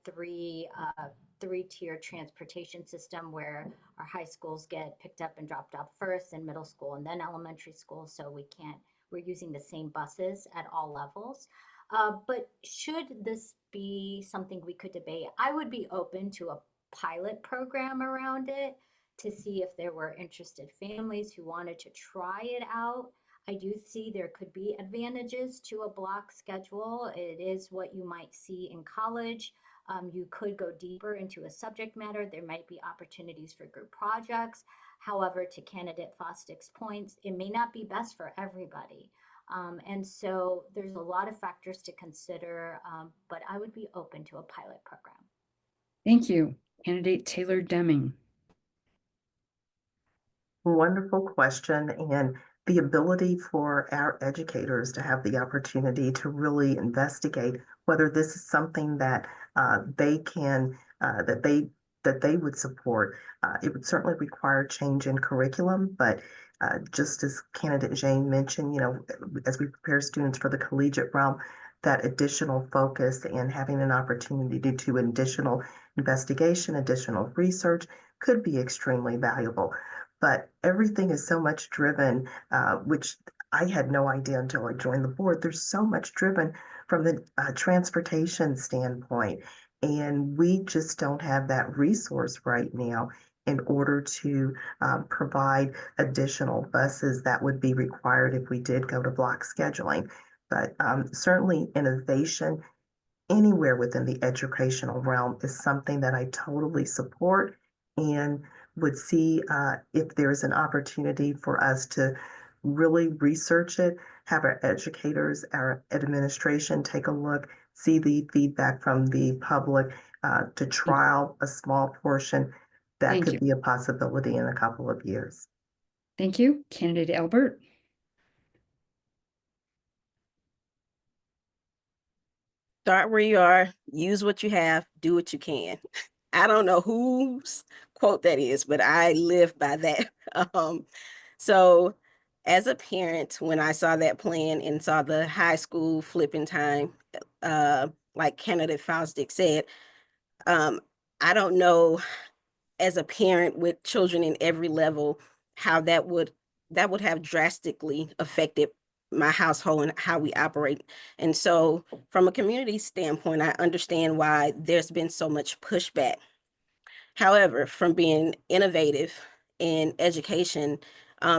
three-tier transportation system where our high schools get picked up and dropped off first, and middle school, and then elementary school. So we're using the same buses at all levels. But should this be something we could debate? I would be open to a pilot program around it to see if there were interested families who wanted to try it out. I do see there could be advantages to a block schedule. It is what you might see in college. You could go deeper into a subject matter. There might be opportunities for group projects. However, to candidate Fosdick's points, it may not be best for everybody. And so there's a lot of factors to consider, but I would be open to a pilot program. Thank you. Candidate Taylor-Demming. Wonderful question. And the ability for our educators to have the opportunity to really investigate whether this is something that they can, that they would support. It would certainly require change in curriculum, but just as candidate Jane mentioned, you know, as we prepare students for the collegiate realm, that additional focus and having an opportunity to do additional investigation, additional research could be extremely valuable. But everything is so much driven, which I had no idea until I joined the board. There's so much driven from the transportation standpoint. And we just don't have that resource right now in order to provide additional buses that would be required if we did go to block scheduling. But certainly innovation anywhere within the educational realm is something that I totally support and would see if there's an opportunity for us to really research it, have our educators, our administration take a look, see the feedback from the public to trial a small portion. That Thank could you. be a possibility in a couple of years. Thank you. Candidate Albert. Start where you are, use what you have, do what you can. I don't know whose quote that is, but I live by that. So as a parent, when I saw that plan and saw the high school flipping time, like candidate Fosdick said, I don't know as a parent with children in every level, how that would have drastically affected my household and how we operate. And so from a community standpoint, I understand why there's been so much pushback. However, from being innovative in education,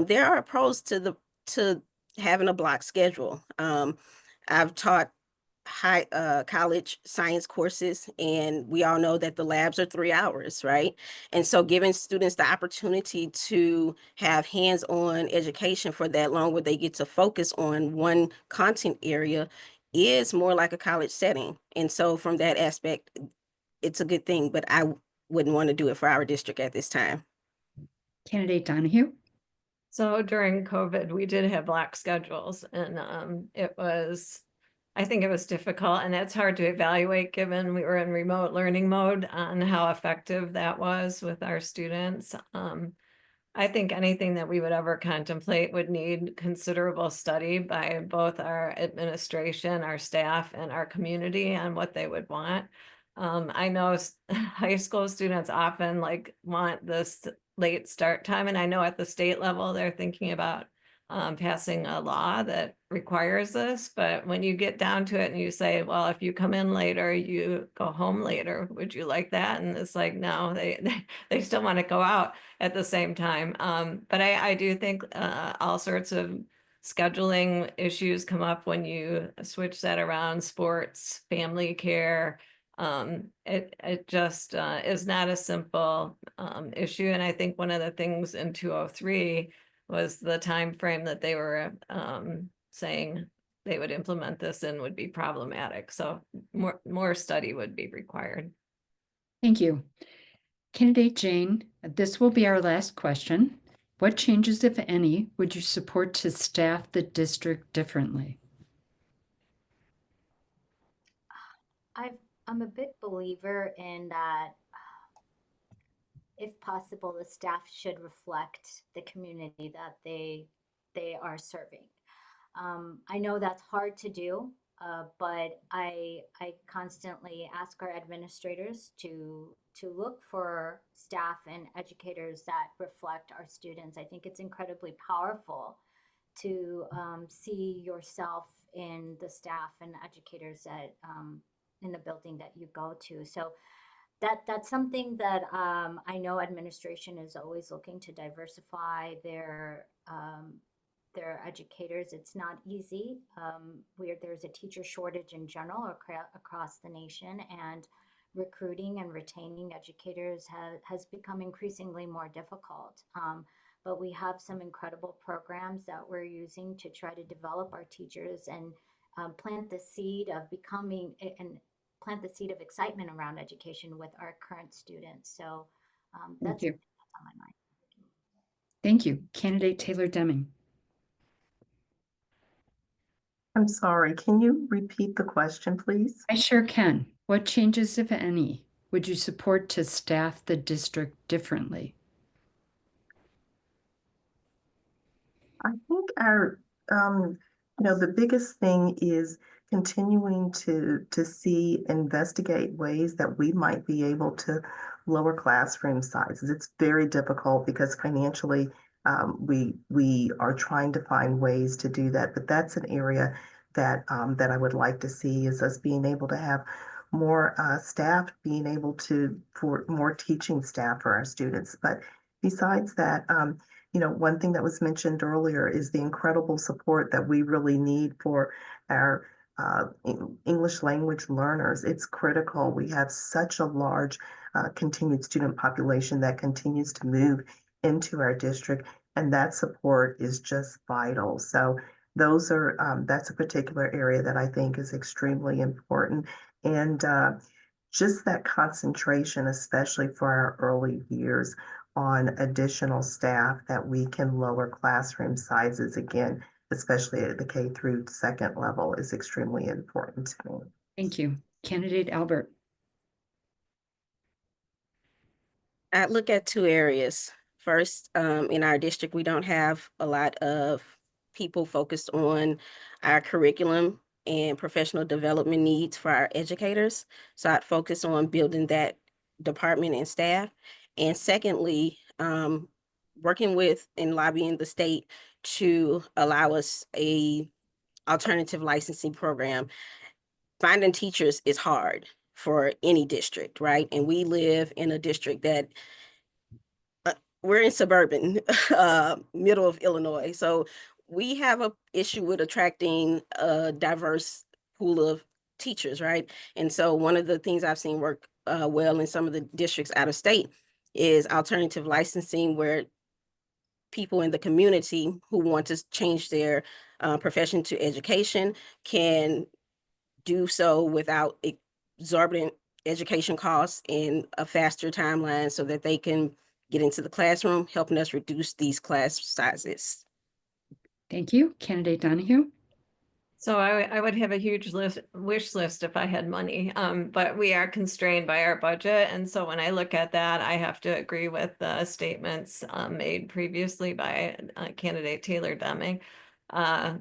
there are pros to having a block schedule. I've taught college science courses, and we all know that the labs are 3 hours, right? And so giving students the opportunity to have hands-on education for that long, where they get to focus on one content area, is more like a college setting. And so from that aspect, it's a good thing, but I wouldn't want to do it for our district at this time. Candidate Donahue. So during COVID, we did have block schedules, and I think it was difficult, and it's hard to evaluate given we were in remote learning mode on how effective that was with our students. I think anything that we would ever contemplate would need considerable study by both our administration, our staff, and our community on what they would want. I know high school students often want this late start time, and I know at the state level they're thinking about passing a law that requires this. But when you get down to it and you say, well, if you come in later, you go home later, would you like that? And it's like, no, they still want to go out at the same time. But I do think all sorts of scheduling issues come up when you switch that around: sports, family care. It just is not a simple issue. And I think one of the things in 203 was the time frame that they were saying they would implement this in would be problematic. So more study would be required. Thank you. Candidate Jane, this will be our last question. What changes, if any, would you support to staff the district differently? I'm a big believer in that if possible, the staff should reflect the community that they are serving. I know that's hard to do, but I constantly ask our administrators to look for staff and educators that reflect our students. I think it's incredibly powerful to see yourself in the staff and educators that in the building that you go to. So that's something that I know administration is always looking to diversify their educators. It's not easy. Where there's a teacher shortage in general across the nation, and recruiting and retaining educators has become increasingly more difficult. But we have some incredible programs that we're using to try to develop our teachers and plant the seed of becoming and plant the seed of excitement around education with our current students. So Thank that's you. on my mind. Thank you. Candidate Taylor-Demming. I'm sorry, can you repeat the question, please? I sure can. What changes, if any, would you support to staff the district differently? I think our, the biggest thing is continuing to investigate ways that we might be able to lower classroom sizes. It's very difficult because financially, we are trying to find ways to do that. But that's an area that that I would like to see is us being able to have more staff, being able for more teaching staff for our students. But besides that, one thing that was mentioned earlier is the incredible support that we really need for our English language learners. It's critical. We have such a large continued student population that continues to move into our district, and that support is just vital. So that's a particular area that I think is extremely important. And just that concentration, especially for our early years, on additional staff that we can lower classroom sizes again, especially at the K through second level, is extremely important to me. Thank you. Candidate Albert. I look at two areas. First, in our district, we don't have a lot of people focused on our curriculum and professional development needs for our educators. So I'd focus on building that department and staff. And secondly, working with and lobbying the state to allow us a alternative licensing program. Finding teachers is hard for any district, right? And we live in a district that we're in suburban, middle of Illinois. So we have a issue with attracting a diverse pool of teachers, right? And so one of the things I've seen work well in some of the districts out of state is alternative licensing, where people in the community who want to change their profession to education can do so without exorbitant education costs in a faster timeline so that they can get into the classroom, helping us reduce these class sizes. Thank you. Candidate Donahue. So I would have a huge wish list if I had money, but we are constrained by our budget. And so when I look at that, I have to agree with the statements made previously by candidate Taylor-Demming.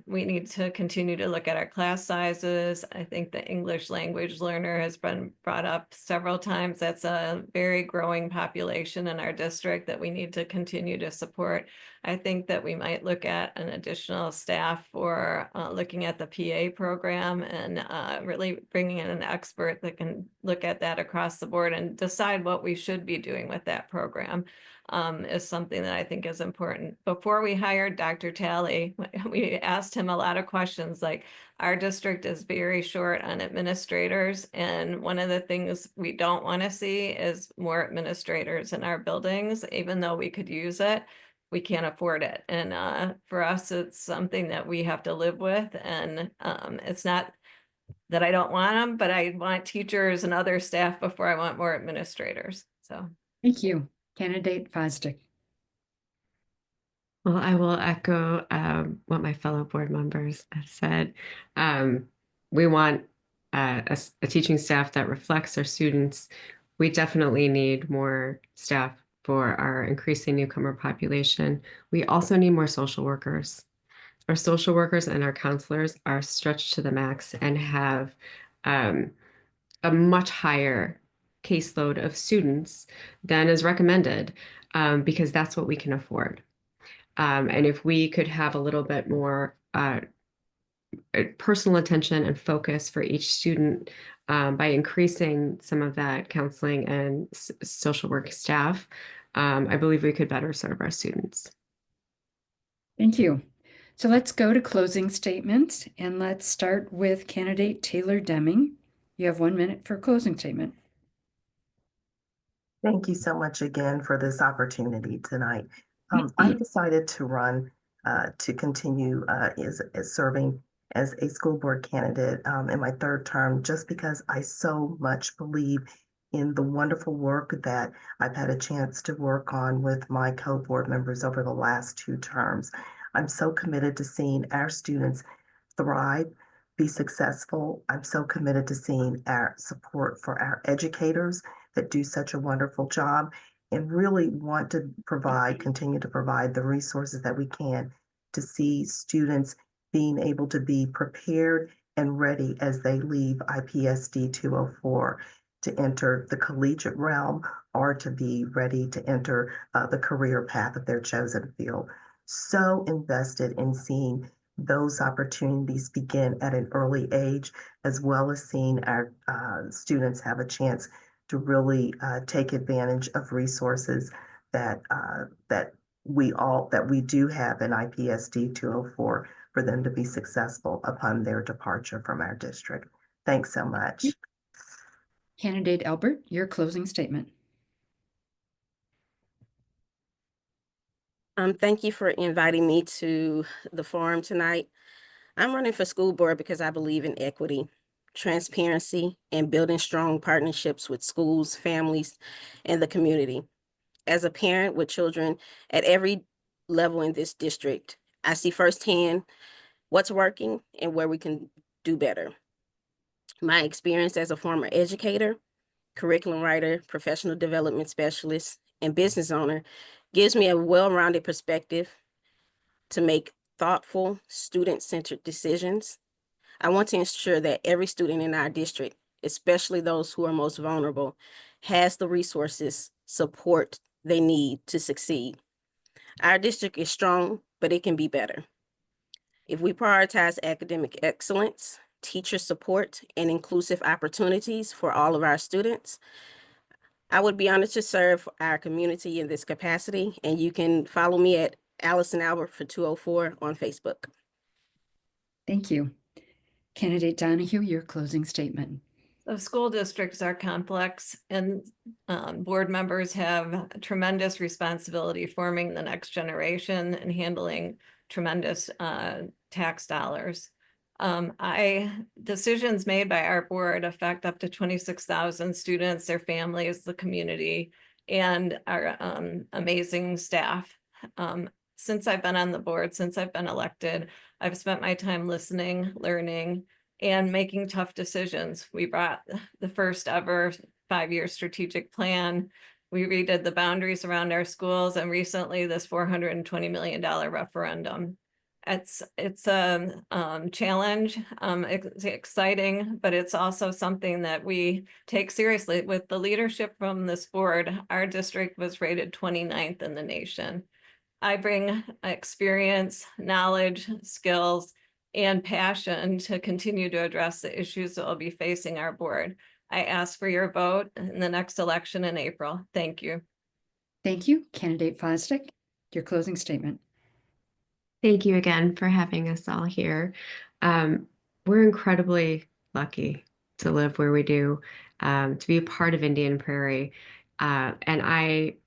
We need to continue to look at our class sizes. I think the English language learner has been brought up several times. That's a very growing population in our district that we need to continue to support. I think that we might look at an additional staff for looking at the PA program and really bringing in an expert that can look at that across the board and decide what we should be doing with that program. Is something that I think is important. Before we hired Dr. Talley, we asked him a lot of questions, like our district is very short on administrators. And one of the things we don't want to see is more administrators in our buildings, even though we could use it. We can't afford it. And for us, it's something that we have to live with. And it's not that I don't want them, but I want teachers and other staff before I want more administrators. So thank you. Candidate Fosdick. Well, I will echo what my fellow board members have said. We want a teaching staff that reflects our students. We definitely need more staff for our increasing newcomer population. We also need more social workers. Our social workers and our counselors are stretched to the max and have a much higher caseload of students than is recommended because that's what we can afford. And if we could have a little bit more personal attention and focus for each student by increasing some of that counseling and social work staff, I believe we could better serve our students. Thank you. So let's go to closing statements, and let's start with candidate Taylor-Demming. You have 1 minute for a closing statement. Thank you so much again for this opportunity tonight. I decided to run to continue as serving as a school board candidate in my third term, just because I so much believe in the wonderful work that I've had a chance to work on with my co-board members over the last 2 terms. I'm so committed to seeing our students thrive, be successful. I'm so committed to seeing our support for our educators that do such a wonderful job, and really want to continue to provide the resources that we can to see students being able to be prepared and ready as they leave IPSD 204 to enter the collegiate realm or to be ready to enter the career path of their chosen field. So invested in seeing those opportunities begin at an early age, as well as seeing our students have a chance to really take advantage of resources that we do have in IPSD 204 for them to be successful upon their departure from our district. Thanks so much. Candidate Albert, your closing statement. Thank you for inviting me to the forum tonight. I'm running for school board because I believe in equity, transparency, and building strong partnerships with schools, families, and the community. As a parent with children at every level in this district, I see firsthand what's working and where we can do better. My experience as a former educator, curriculum writer, professional development specialist, and business owner gives me a well-rounded perspective to make thoughtful, student-centered decisions. I want to ensure that every student in our district, especially those who are most vulnerable, has the resources, support they need to succeed. Our district is strong, but it can be better. If we prioritize academic excellence, teacher support, and inclusive opportunities for all of our students, I would be honored to serve our community in this capacity, and you can follow me at Allison Albert for 204 on Facebook. Thank you. Candidate Donahue, your closing statement. The school districts are complex, and board members have tremendous responsibility forming the next generation and handling tremendous tax dollars. Decisions made by our board affect up to 26,000 students, their families, the community, and our amazing staff. Since I've been on the board, since I've been elected, I've spent my time listening, learning, and making tough decisions. We brought the first ever 5-year strategic plan. We redid the boundaries around our schools, and recently this $420 million referendum. It's a challenge. It's exciting, but it's also something that we take seriously. With the leadership from this board, our district was rated 29th in the nation. I bring experience, knowledge, skills, and passion to continue to address the issues that will be facing our board. I ask for your vote in the next election in April. Thank you. Thank you. Candidate Fosdick, your closing statement. Thank you again for having us all here. We're incredibly lucky to live where we do, to be a part of Indian Prairie. And I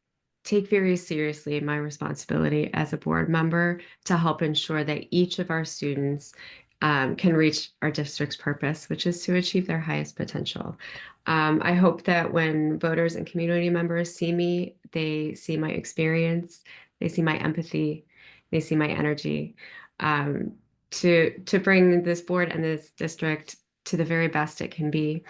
take very seriously my responsibility as a board member to help ensure that each of our students can reach our district's purpose, which is to achieve their highest potential. I hope that when voters and community members see me, they see my experience, they see my empathy, they see my energy to bring this board and this district to the very best it can be.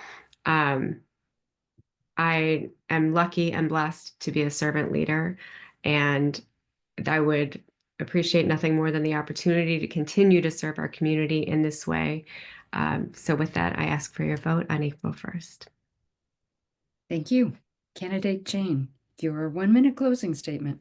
I am lucky and blessed to be a servant leader, and I would appreciate nothing more than the opportunity to continue to serve our community in this way. So with that, I ask for your vote on April 1st. Thank you. Candidate Jain, your 1-minute closing statement.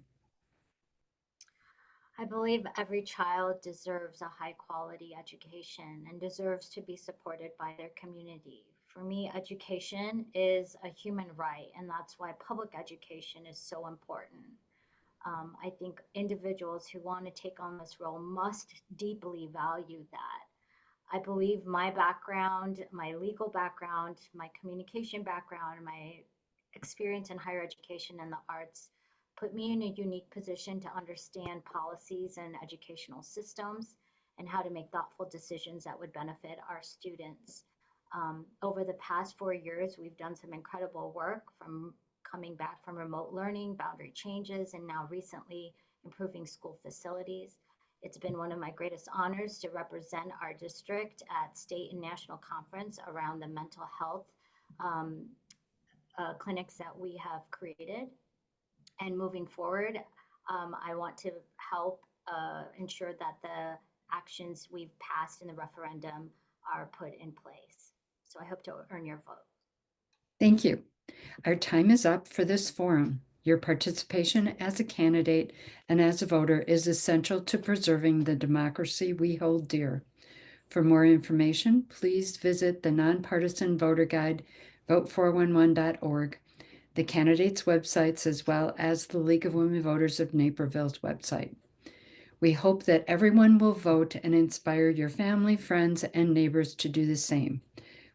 I believe every child deserves a high quality education and deserves to be supported by their community. For me, education is a human right, and that's why public education is so important. I think individuals who want to take on this role must deeply value that. I believe my background, my legal background, my communication background, my experience in higher education and the arts put me in a unique position to understand policies and educational systems and how to make thoughtful decisions that would benefit our students. Over the past 4 years, we've done some incredible work, from coming back from remote learning, boundary changes, and now recently improving school facilities. It's been one of my greatest honors to represent our district at state and national conference around the mental health clinics that we have created. And moving forward, I want to help ensure that the actions we've passed in the referendum are put in place. So I hope to earn your vote. Thank you. Our time is up for this forum. Your participation as a candidate and as a voter is essential to preserving the democracy we hold dear. For more information, please visit the Nonpartisan Voter Guide, vote411.org, the candidates' websites, as well as the League of Women Voters of Naperville's website. We hope that everyone will vote and inspire your family, friends, and neighbors to do the same.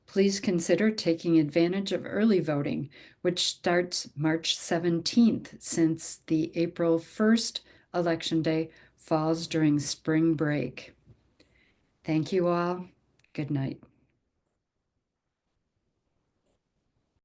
Please consider taking advantage of early voting, which starts March 17th, since the April 1st election day falls during spring break. Thank you all. Good night.